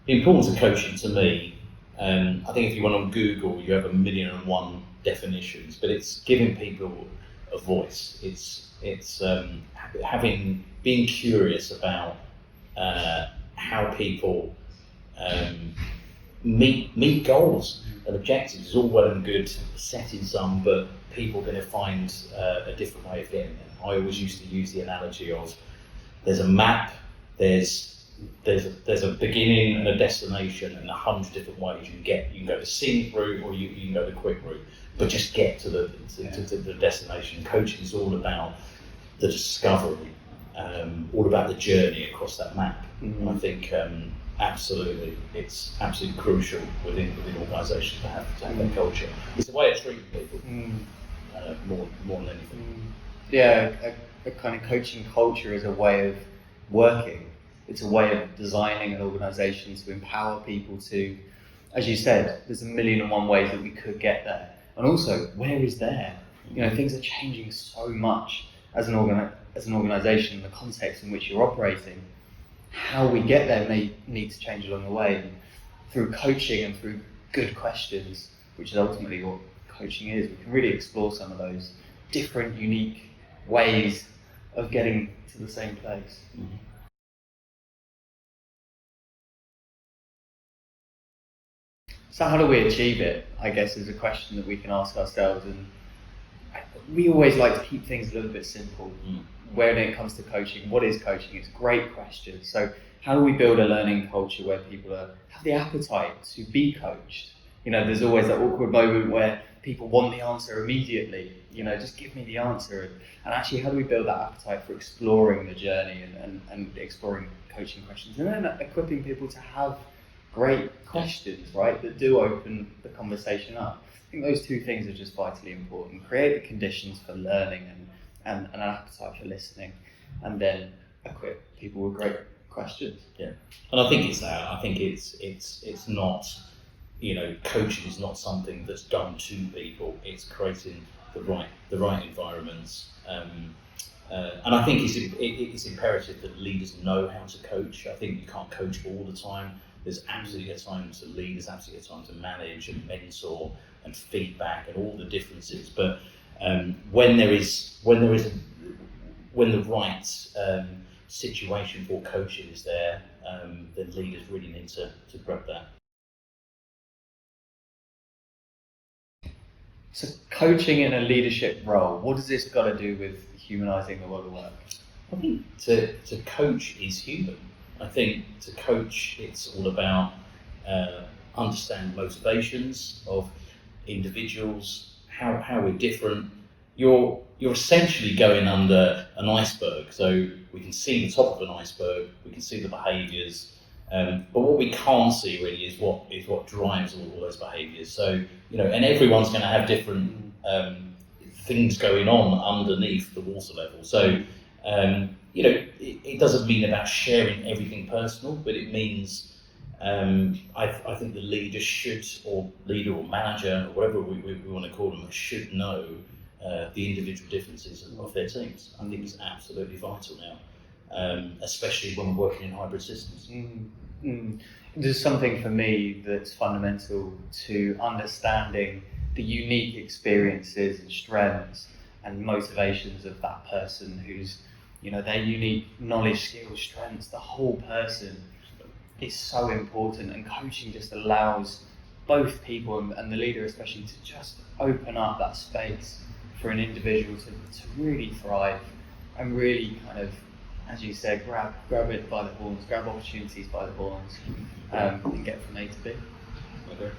The importance of coaching to me, I think if you went on Google, you have 1,000,001 definitions, but it's giving people a voice. It's being curious about how people meet goals and objectives. It's all well and good setting some, but people are going to find a different way of getting there. I always used to use the analogy of there's a map, there's a beginning and a destination, and 100 different ways you can get. You can go the scenic route or you can go the quick route, but just get to the destination. Coaching is all about the discovery, all about the journey across that map. And I think absolutely, it's absolutely crucial within organisations to have that culture. It's a way of treating people more than anything. Yeah, a kind of coaching culture is a way of working. It's a way of designing an organisation to empower people to, as you said, there's 1,000,001 ways that we could get there. And also, where is there? You know, things are changing so much as an organisation, the context in which you're operating. How we get there may need to change along the way. And through coaching and through good questions, which is ultimately what coaching is, we can really explore some of those different, unique ways of getting to the same place. Mm-hmm. So how do we achieve it, I guess, is a question that we can ask ourselves. And we always like to keep things a little bit simple. When it comes to coaching, what is coaching? It's a great question. So how do we build a learning culture where people have the appetite to be coached? You know, there's always that awkward moment where people want the answer immediately. You know, just give me the answer. And actually, how do we build that appetite for exploring the journey and exploring coaching questions? And then equipping people to have great questions, right, that do open the conversation up. I think those two things are just vitally important. Create the conditions for learning and an appetite for listening, and then equip people with great questions. Yeah, and I think it's that. I think it's not, you know, coaching is not something that's done to people. It's creating the right environments, and I think it's imperative that leaders know how to coach. I think you can't coach all the time. There's absolutely a time to lead. There's absolutely a time to manage and mentor and feedback and all the differences. But when the right situation for coaching is there, then leaders really need to grab that. So coaching in a leadership role, what does this got to do with humanising the world of work? I think to coach is human. I think to coach, it's all about understand motivations of individuals, how we're different. You're essentially going under an iceberg, so we can see the top of an iceberg, we can see the behaviours, but what we can't see really is what drives all those behaviours. So, you know, and everyone's going to have different things going on underneath the water level. So, you know, it doesn't mean about sharing everything personal, but it means I think the leader should, or leader or manager, or whatever we want to call them, should know the individual differences of their teams. I think it's absolutely vital now, especially when we're working in hybrid systems. There's something for me that's fundamental to understanding the unique experiences and strengths and motivations of that person who's, you know, their unique knowledge, skills, strengths, the whole person is so important, and coaching just allows both people and the leader especially to just open up that space for an individual to really thrive and really kind of, as you said, grab it by the horns, grab opportunities by the horns, and get from A to B. Okay.